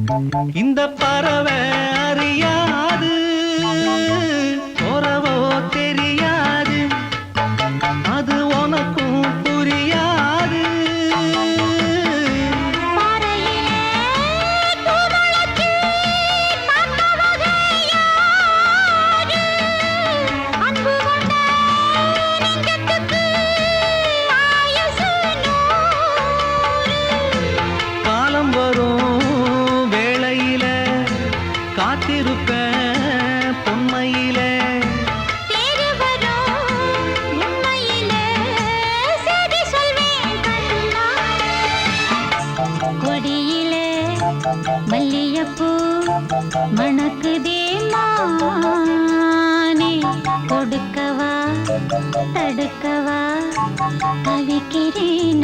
இந்த பறவை அறியாது உறவோ தெரியாது அது உனக்கும் புரியாது காலம் வரும் வேளையில காத்திருப்ப